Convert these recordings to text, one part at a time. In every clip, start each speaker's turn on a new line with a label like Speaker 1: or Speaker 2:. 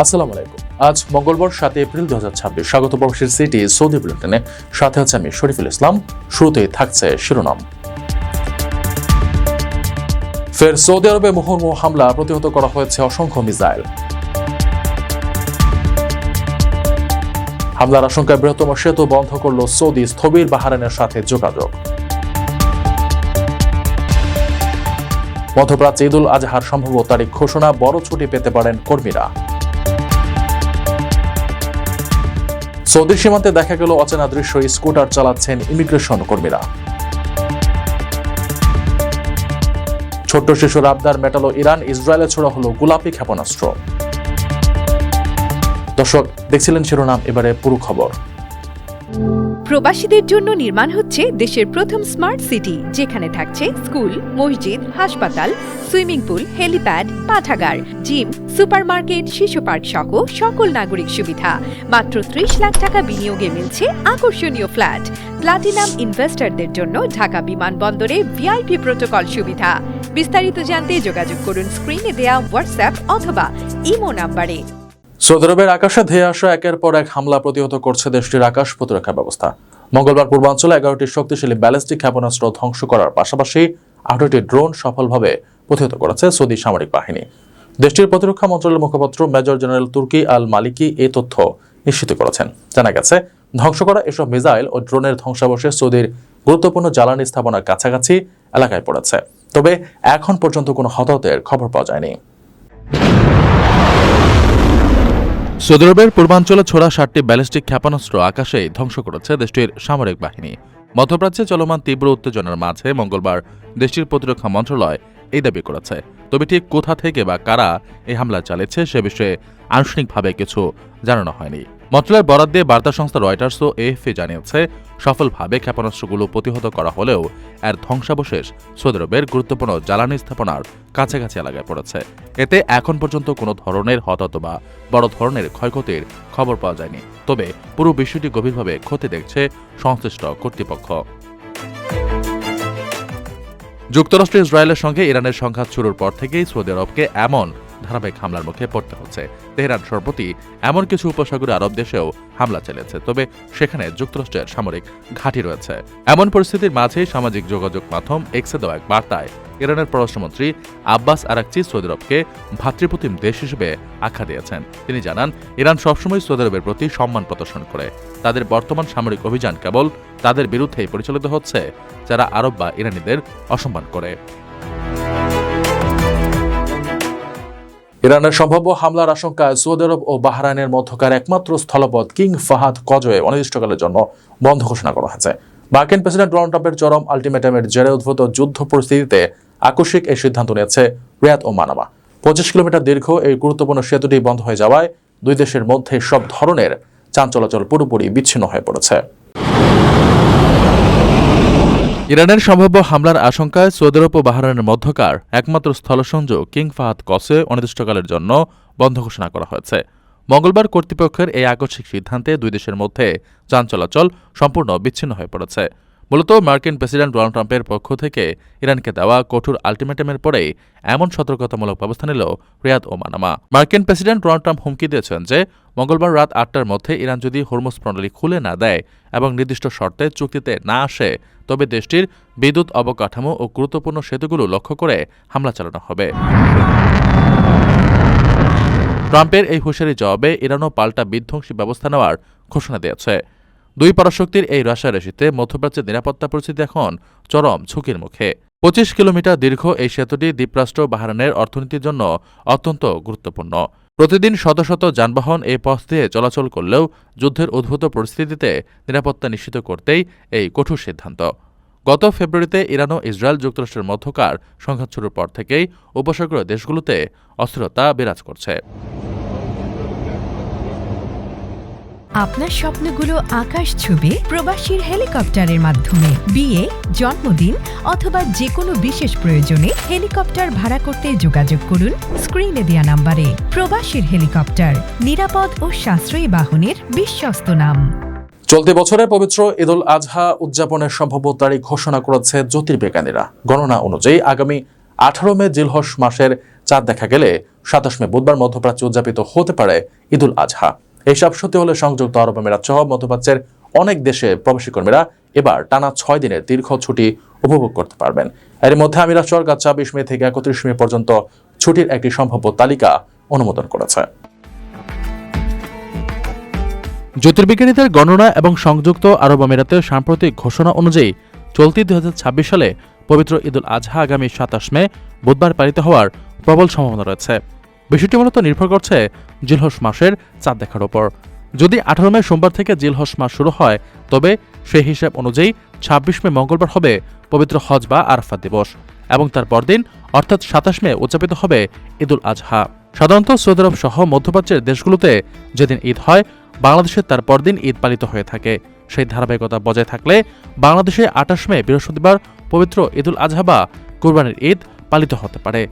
Speaker 1: আসসালামু আলাইকুম। আজ মঙ্গলবার 7 এপ্রিল 2026। স্বাগত প্রবাসীর সিটি সৌদি বুলেটিনে। সাথে আছে আমি শরীফুল ইসলাম। শুরুতেই থাকছে শিরোনাম। ফের সৌদি আরবে মুহুর্মুহু হামলা, প্রতিহত করা হয়েছে অসংখ্য মিসাইল। হামলার আশঙ্কায় বৃহত্তম সেতু বন্ধ করল সৌদি, স্থবির বাহরাইনের সাথে যোগাযোগ। মধ্যপ্রাচ্যে ঈদুল আজহার সম্ভাব্য তারিখ ঘোষণা, বড় ছুটি পেতে পারেন কর্মীরা। সৌদির সীমান্তে দেখা গেল অচেনা দৃশ্য, স্কুটার চালাচ্ছেন ইমিগ্রেশন কর্মীরা। ছোট্ট শিশুর আবদার মেটালো ইরান, ইসরায়েলে ছোড়া হলো গোলাপি ক্ষেপণাস্ত্র। দর্শক, দেখছিলেন শিরোনাম, এবারে পুরো খবর।
Speaker 2: প্রবাসীদের জন্য নির্মাণ হচ্ছে দেশের প্রথম স্মার্ট সিটি, যেখানে থাকছে স্কুল, মসজিদ, হাসপাতাল, সুইমিং পুল, হেলিপ্যাড, পাঠাগার, জিম, সুপারমার্কেট, শিশু পার্ক সহ সকল নাগরিক সুবিধা। মাত্র 30 লাখ টাকা বিনিয়োগে মিলছে আকর্ষণীয় ফ্ল্যাট। প্লাটিনাম ইনভেস্টরদের জন্য ঢাকা বিমানবন্দরে ভিআইপি প্রোটোকল সুবিধা। বিস্তারিত জানতে যোগাযোগ করুন স্ক্রিনে দেয়া হোয়াটসঅ্যাপ অথবা ইমো নাম্বারে।
Speaker 1: সৌদি আরবের আকাশে ধেয়ে আসা একের পর এক হামলা প্রতিহত করছে দেশটির আকাশ প্রতিরক্ষা ব্যবস্থা। মঙ্গলবার পূর্বাঞ্চলে 11টি শক্তিশালী ব্যালিস্টিক ক্ষেপণাস্ত্র ধ্বংস করার পাশাপাশি 18টি ড্রোন সফলভাবে প্রতিহত করেছে সৌদি সামরিক বাহিনী। দেশটির প্রতিরক্ষা মন্ত্রণালয়ের মুখপাত্র মেজর জেনারেল তুর্কি আল মালিকি এই তথ্য নিশ্চিত করেছেন। জানা গেছে, ধ্বংস করা এসব মিসাইল ও ড্রোনের ধ্বংসাবশেষ সৌদির গুরুত্বপূর্ণ জ্বালানি স্থাপনার কাছাকাছি এলাকায় পড়েছে। তবে এখন পর্যন্ত কোনো হতাহতের খবর পাওয়া যায়নি। সৌদি আরবের পূর্বাঞ্চলে ছোড়া 7টি ব্যালিস্টিক ক্ষেপণাস্ত্র আকাশে ধ্বংস করেছে দেশটির সামরিক বাহিনী। মধ্যপ্রাচ্যে চলমান তীব্র উত্তেজনার মাঝে মঙ্গলবার দেশটির প্রতিরক্ষা মন্ত্রণালয় এই দাবি করেছে। তবে ঠিক কোথা থেকে বা কারা এই হামলা চালিয়েছে সে বিষয়ে আনুষ্ঠানিকভাবে কিছু জানানো হয়নি। মন্ত্রণালয়ের বরাত দিয়ে বার্তা সংস্থা রয়টার্স ও এএফপি জানিয়েছে, সফলভাবে ক্ষেপণাস্ত্রগুলো প্রতিহত করা হলেও এর ধ্বংসাবশেষ সৌদি আরবের গুরুত্বপূর্ণ জ্বালানি স্থাপনার কাছাকাছি এলাকায় পড়েছে। এতে এখন পর্যন্ত কোনো ধরনের হতাহত বা বড় ধরনের ক্ষয়ক্ষতির খবর পাওয়া যায়নি। তবে পুরো বিষয়টি গভীরভাবে খতিয়ে দেখছে সংশ্লিষ্ট কর্তৃপক্ষ। যুক্তরাষ্ট্র ইসরায়েলের সঙ্গে ইরানের সংঘাত শুরুর পর থেকেই সৌদি আরবকে এমন ধারাবাহিক হামলার মুখে পড়তে হচ্ছে। তেহরান সম্প্রতি এমন কিছু উপসাগরীয় আরব দেশেও হামলা চালিয়েছে, তবে সেখানে যুক্তরাষ্ট্রের সামরিক ঘাঁটি রয়েছে। এমন পরিস্থিতির মাঝেই সামাজিক যোগাযোগ মাধ্যম এক্সে দেওয়া এক বার্তায় ইরানের পররাষ্ট্রমন্ত্রী আব্বাস আরাকচি সৌদি আরবকে ভ্রাতৃপ্রতিম দেশ হিসেবে আখ্যা দিয়েছেন। তিনি জানান, ইরান সবসময় সৌদি আরবের প্রতি সম্মান প্রদর্শন করে। তাদের বর্তমান সামরিক অভিযান কেবল তাদের বিরুদ্ধেই পরিচালিত হচ্ছে যারা আরব বা ইরানিদের অসম্মান করে। ইরানের সম্ভাব্য হামলার আশঙ্কায় সৌদি আরব ও বাহরাইনের মধ্যকার একমাত্র স্থলপথ কিং ফাহাদ কজওয়ে অনির্দিষ্টকালের জন্য বন্ধ ঘোষণা করা হয়েছে। মার্কিন প্রেসিডেন্ট ডোনাল্ড ট্রাম্পের চরম আলটিমেটামের জেরে উদ্ভূত যুদ্ধ পরিস্থিতিতে আকস্মিক এই সিদ্ধান্ত নিয়েছে রিয়াদ ও মানামা। 25 কিলোমিটার দীর্ঘ এই গুরুত্বপূর্ণ সেতুটি বন্ধ হয়ে যাওয়ায় দুই দেশের মধ্যে সব ধরনের যান চলাচল পুরোপুরি বিচ্ছিন্ন হয়ে পড়েছে। ইরানের সম্ভাব্য হামলার আশঙ্কায় সৌদি আরব ও বাহরাইনের মধ্যকার একমাত্র স্থলসংযোগ কিং ফাহাদ কজওয়ে অনির্দিষ্টকালের জন্য বন্ধ ঘোষণা করা হয়েছে। মঙ্গলবার কর্তৃপক্ষের এই আকস্মিক সিদ্ধান্তে দুই দেশের মধ্যে যান চলাচল সম্পূর্ণ বিচ্ছিন্ন হয়ে পড়েছে। মূলত মার্কিন প্রেসিডেন্ট ডোনাল্ড ট্রাম্পের পক্ষ থেকে ইরানকে দেওয়া কঠোর আলটিমেটামের পরেই এমন সতর্কতামূলক ব্যবস্থা নিল রিয়াদ ও মানামা। মার্কিন প্রেসিডেন্ট ডোনাল্ড ট্রাম্প হুমকি দিয়েছেন যে মঙ্গলবার রাত 8টার মধ্যে ইরান যদি হরমুজ প্রণালী খুলে না দেয় এবং নির্দিষ্ট শর্তে চুক্তিতে না আসে, তবে দেশটির বিদ্যুৎ অবকাঠামো ও গুরুত্বপূর্ণ সেতুগুলো লক্ষ্য করে হামলা চালানো হবে। ট্রাম্পের এই হুঁশিয়ারির জবাবে ইরানও পাল্টা বিধ্বংসী ব্যবস্থা নেওয়ার ঘোষণা দিয়েছে। দুই পরাশক্তির এই রাশারাশিতে মধ্যপ্রাচ্যের নিরাপত্তা পরিস্থিতি এখন চরম ঝুঁকির মুখে। 25 কিলোমিটার দীর্ঘ এই সেতুটি দ্বীপরাষ্ট্র বাহরাইনের অর্থনীতির জন্য অত্যন্ত গুরুত্বপূর্ণ। প্রতিদিন শত শত যানবাহন এই পথ দিয়ে চলাচল করলেও যুদ্ধের উদ্ভূত পরিস্থিতিতে নিরাপত্তা নিশ্চিত করতেই এই কঠোর সিদ্ধান্ত। গত ফেব্রুয়ারিতে ইরান ও ইসরায়েল যুক্তরাষ্ট্রের মধ্যকার সংঘাত শুরুর পর থেকেই উপসাগরীয় দেশগুলোতে অস্থিরতা বিরাজ করছে।
Speaker 2: আপনার স্বপ্নগুলো আকাশ ছুবে প্রবাসীর হেলিকপ্টারের মাধ্যমে। বিয়ে, জন্মদিন অথবা যে কোনো বিশেষ প্রয়োজনে হেলিকপ্টার ভাড়া করতে যোগাযোগ করুন স্ক্রিনে দেয়া নাম্বারে। প্রবাসীর হেলিকপ্টার, নিরাপদ ও সাশ্রয়ী বাহনের বিশ্বস্ত নাম।
Speaker 1: চলতি বছরের পবিত্র ঈদুল আজহা উদযাপনের সম্ভাব্য তারিখ ঘোষণা করেছে জ্যোতির্বিজ্ঞানীরা। গণনা অনুযায়ী আগামী 18 মে জিলহজ মাসের চাঁদ দেখা গেলে 27 মে বুধবার মধ্যপ্রাচ্যে উদযাপিত হতে পারে ঈদুল আজহা। এইসব সত্যি হলে সংযুক্ত আরব আমিরাত সহ মধ্যপ্রাচ্যের অনেক দেশে প্রবাসী কর্মীরা এবার টানা 6 দিনের দীর্ঘ ছুটি উপভোগ করতে পারবেন। এর মধ্যে আমিরাত সরকার 26 মে থেকে 31 মে পর্যন্ত ছুটির একটি সম্ভাব্য তালিকা অনুমোদন করেছে। জ্যোতির্বিজ্ঞানীদের গণনা এবং সংযুক্ত আরব আমিরাতের সাম্প্রতিক ঘোষণা অনুযায়ী চলতি 2026 সালে পবিত্র ঈদুল আজহা আগামী 27 মে বুধবার পালিত হওয়ার প্রবল সম্ভাবনা রয়েছে। বিষয়টি মূলত নির্ভর করছে জিলহজ মাসের চাঁদ দেখার উপর। যদি 18 মে সোমবার থেকে জিলহজ মাস শুরু হয়, তবে সেই হিসাব অনুযায়ী 26 মে মঙ্গলবার হবে পবিত্র হজ বা আরাফাত দিবস এবং তার পরদিন অর্থাৎ 27 মে উদযাপিত হবে ঈদুল আজহা। সাধারণত সৌদি আরব সহ মধ্যপ্রাচ্যের দেশগুলোতে যেদিন ঈদ হয়, বাংলাদেশে তার পরদিন ঈদ পালিত হয়ে থাকে। সেই ধারাবাহিকতা বজায় থাকলে বাংলাদেশে 28 মে বৃহস্পতিবার পবিত্র ঈদুল আজহা বা কুরবানির ঈদ পালিত হতে পারে।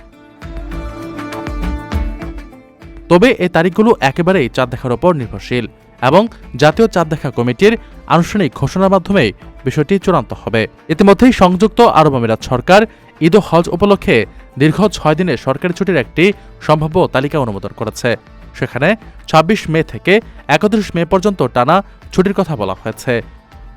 Speaker 1: তবে এই তারিখগুলো একেবারেই চাঁদ দেখার উপর নির্ভরশীল এবং জাতীয় চাঁদ দেখা কমিটির আনুষ্ঠানিক ঘোষণার মাধ্যমে বিষয়টি চূড়ান্ত হবে। ইতিমধ্যেই সংযুক্ত আরব আমিরাত সরকার ঈদ ও হজ উপলক্ষে দীর্ঘ 6 দিনের সরকারি ছুটির একটি সম্ভাব্য তালিকা অনুমোদন করেছে। সেখানে 26 মে থেকে 31 মে পর্যন্ত টানা ছুটির কথা বলা হয়েছে।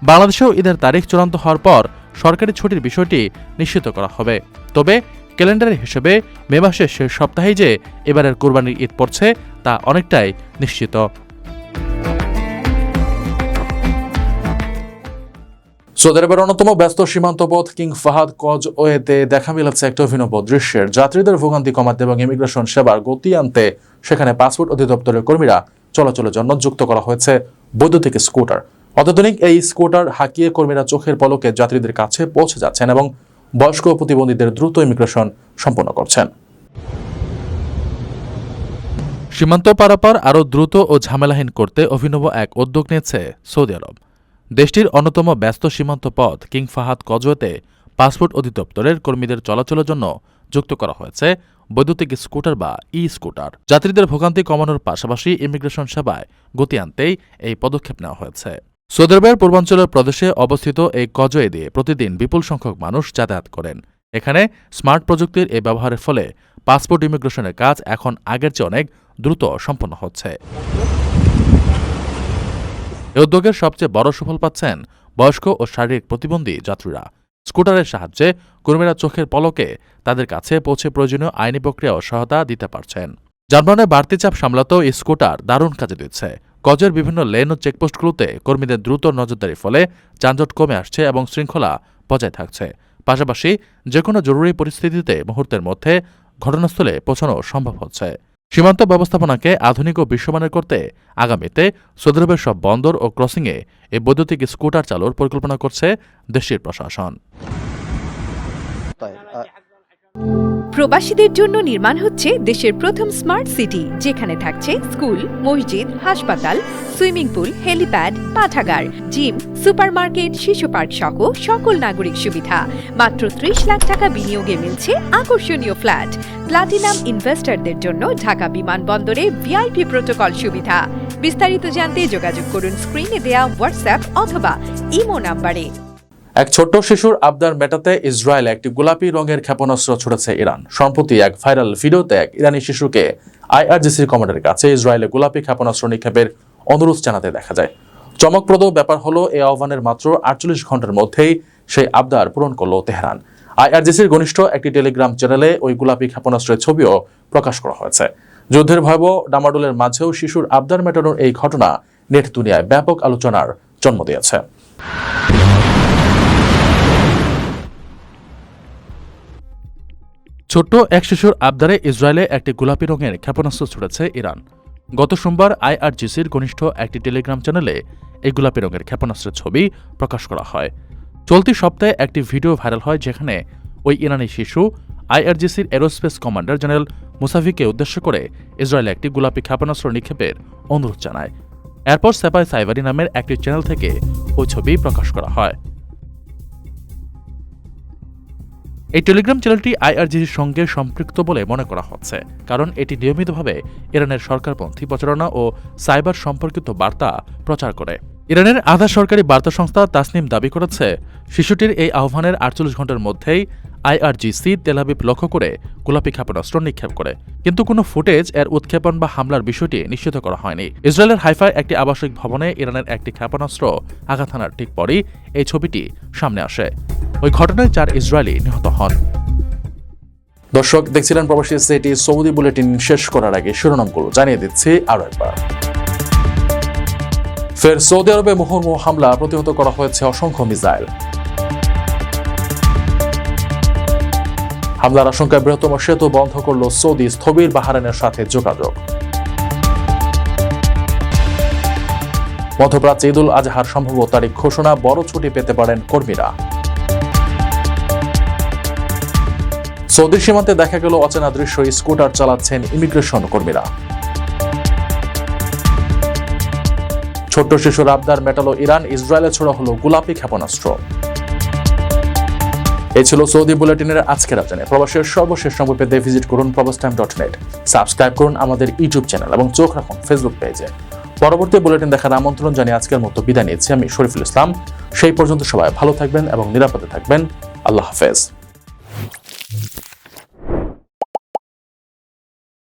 Speaker 1: বাংলাদেশেও ঈদের তারিখ চূড়ান্ত হওয়ার পর সরকারি ছুটির বিষয়টি নিশ্চিত করা হবে। তবে ক্যালেন্ডারের হিসেবে মে মাসের শেষ সপ্তাহেই যে এবারের কুরবানির ঈদ পড়ছে তা অনেকটাই নিশ্চিত। সৌদি আরবের অন্যতম ব্যস্ত সীমান্তপথ কিং ফাহাদ কজওয়েতে দেখা মিলেছে একটা অভিনব দৃশ্যের। যাত্রীদের ভোগান্তি কমাতে এবং ইমিগ্রেশন সেবার গতি আনতে সেখানে পাসপোর্ট অধিদপ্তরের কর্মীরা চলাচলের জন্য যুক্ত করা হয়েছে বৈদ্যুতিক স্কুটার। অত্যাধুনিক এই স্কুটার হাঁকিয়ে কর্মীরা চোখের পলকে যাত্রীদের কাছে পৌঁছে যাচ্ছেন এবং বয়স্ক প্রতিবন্ধীদের দ্রুত ইমিগ্রেশন সম্পন্ন করছেন। সীমান্ত পারাপার আরও দ্রুত ও ঝামেলাহীন করতে অভিনব এক উদ্যোগ নিয়েছে সৌদি আরব। দেশটির অন্যতম ব্যস্ত সীমান্ত পথ কিং ফাহাদ কজওয়েতে পাসপোর্ট অধিদপ্তরের কর্মীদের চলাচলের জন্য যুক্ত করা হয়েছে বৈদ্যুতিক স্কুটার বা ই স্কুটার। যাত্রীদের ভোগান্তি কমানোর পাশাপাশি ইমিগ্রেশন সেবায় গতি আনতেই এই পদক্ষেপ নেওয়া হয়েছে। সৌদি আরবের পূর্বাঞ্চলের প্রদেশে অবস্থিত এই কজওয়ে দিয়ে প্রতিদিন বিপুল সংখ্যক মানুষ যাতায়াত করেন। এখানে স্মার্ট প্রযুক্তির এই ব্যবহারের ফলে পাসপোর্ট ইমিগ্রেশনের কাজ এখন আগের চেয়ে অনেক দ্রুত সম্পন্ন হচ্ছে। এই উদ্যোগের সবচেয়ে বড় সুফল পাচ্ছেন বয়স্ক ও শারীরিক প্রতিবন্ধী যাত্রীরা। স্কুটারের সাহায্যে কর্মীরা চোখের পলকে তাদের কাছে পৌঁছে প্রয়োজনীয় আইনি প্রক্রিয়া ও সহায়তা দিতে পারছেন। যানবাহনের বাড়তি চাপ সামলাতেও এই স্কুটার দারুণ কাজে দিচ্ছে। কজের বিভিন্ন লেন ও চেকপোস্টগুলোতে কর্মীদের দ্রুত নজরদারির ফলে যানজট কমে আসছে এবং শৃঙ্খলা বজায় থাকছে। পাশাপাশি যেকোনো জরুরি পরিস্থিতিতে মুহূর্তের মধ্যে ঘটনাস্থলে পৌঁছানো সম্ভব হচ্ছে। সীমান্ত ব্যবস্থাপনাকে আধুনিক ও বিশ্বমানের করতে আগামীতে সৌদি আরবের সব বন্দর ও ক্রসিংয়ে এই বৈদ্যুতিক স্কুটার চালুর পরিকল্পনা করছে দেশটির প্রশাসন।
Speaker 2: প্রবাসীদের জন্য নির্মাণ হচ্ছে দেশের প্রথম স্মার্ট সিটি, যেখানে থাকছে স্কুল, মসজিদ, হাসপাতাল, সুইমিং পুল, হেলিপ্যাড, পাঠাগার, জিম, সুপারমার্কেট, শিশু পার্ক সহ সকল নাগরিক সুবিধা। মাত্র 30 লাখ টাকা বিনিয়োগে মিলছে আকর্ষণীয় ফ্ল্যাট। প্লাটিনাম ইনভেস্টরদের জন্য ঢাকা বিমানবন্দরে ভিআইপি প্রোটোকল সুবিধা। বিস্তারিত জানতে যোগাযোগ করুন স্ক্রিনে দেয়া হোয়াটসঅ্যাপ অথবা ইমো নাম্বারে।
Speaker 1: এক ছোট্ট শিশুর আবদার মেটাতে ইসরায়েলে একটি গোলাপি রঙের ক্ষেপণাস্ত্র ছুড়েছে ইরান। সম্প্রতি এক ভাইরাল ভিডিওতে এক ইরানি শিশুকে আইআরজিসির কমান্ডারের কাছে ইসরায়েলে গোলাপি ক্ষেপণাস্ত্র নিক্ষেপের অনুরোধ জানাতে দেখা যায়। চমকপ্রদ ব্যাপার হলো, এই আহ্বানের মাত্র 48 ঘন্টার মধ্যেই সেই আবদার পূরণ করল তেহরান। আইআরজিসির ঘনিষ্ঠ একটি টেলিগ্রাম চ্যানেলে ওই গোলাপি ক্ষেপণাস্ত্রের ছবিও প্রকাশ করা হয়েছে। যুদ্ধের ভয়াবহ ডামাডোলের মাঝেও শিশুর আবদার মেটানোর এই ঘটনা নেট দুনিয়ায় ব্যাপক আলোচনার জন্ম দিয়েছে। ছোট্ট এক শিশুর আবদারে ইসরায়েলে একটি গোলাপি রঙের ক্ষেপণাস্ত্র ছুড়েছে ইরান। গত সোমবার আইআরজিসির ঘনিষ্ঠ একটি টেলিগ্রাম চ্যানেলে এই গোলাপি রঙের ক্ষেপণাস্ত্রের ছবি প্রকাশ করা হয়। চলতি সপ্তাহে একটি ভিডিও ভাইরাল হয় যেখানে ওই ইরানি শিশু আইআরজিসির এরোস্পেস কমান্ডার জেনারেল মুসাভিকে উদ্দেশ্য করে ইসরায়েলে একটি গোলাপি ক্ষেপণাস্ত্র নিক্ষেপের অনুরোধ জানায়। এরপর সেপাই সাইভারি নামের একটি চ্যানেল থেকে ওই ছবি প্রকাশ করা হয়। এই টেলিগ্রাম চ্যানেলটি আইআরজিসির সঙ্গে সম্পৃক্ত বলে মনে করা হচ্ছে, কারণ এটি নিয়মিতভাবে ইরানের সরকারপন্থী প্রচারণা ও সাইবার সম্পর্কিত বার্তা প্রচার করে। ইরানের আধা সরকারি বার্তা সংস্থা তাসনিম দাবি করেছে শিশুটির এই আহ্বানের ৪৮ ঘণ্টার মধ্যেই আইআরজিসি তেল আবিব লক্ষ্য করে গোলাপি ক্ষেপণাস্ত্র নিক্ষেপ করে, কিন্তু কোনো ফুটেজ এর উৎক্ষেপণ বা হামলার বিষয়টি নিশ্চিত করা হয়নি। ইসরায়েলের হাইফায় একটি আবাসিক ভবনে ইরানের একটি ক্ষেপণাস্ত্র আঘাত হানার ঠিক পরই এই ছবিটি সামনে আসে। ওই ঘটনায় ৪ ইসরায়েলি নিহত হন। দর্শক দেখছিলেন প্রবাসী সিটি সৌদি বুলেটিন শেষ করার আগে শিরোনামগুলো জানিয়ে দিচ্ছি আরও একবার। ফের সৌদি আরবে মুহুর্মুহু হামলা, প্রতিহত করা হয়েছে অসংখ্য মিসাইল। হামলার আশঙ্কায় বৃহত্তম সেতু বন্ধ করল সৌদি, স্থবির বাহরাইনের সাথে যোগাযোগ। মধ্যপ্রাচ্যে ঈদুল আজহার সম্ভাব্য তারিখ ঘোষণা, বড় ছুটি পেতে পারেন কর্মীরা। সৌদির সীমান্তে দেখা গেল অচেনা দৃশ্য, স্কুটার চালাচ্ছেন ইমিগ্রেশন কর্মীরা। ছোট্ট শিশুর আবদার মেটালো ইরান, ইসরায়েলে ছোড়া হলো গোলাপি ক্ষেপণাস্ত্র। এই ছিল সৌদি বুলেটিনের আজকের আপডেট। প্রবাসের সর্বশেষ সংবাদ পেতে ভিজিট করুন probastimes.net, সাবস্ক্রাইব করুন আমাদের ইউটিউব চ্যানেল এবং চোখ রাখুন ফেসবুক পেজে। পরবর্তী বুলেটিন দেখার আমন্ত্রণ জানিয়ে আজকের মতো বিদায় নিচ্ছি আমি শরীফুল ইসলাম। সেই পর্যন্ত সবাই ভালো থাকবেন এবং নিরাপদে থাকবেন। আল্লাহ হাফেজ।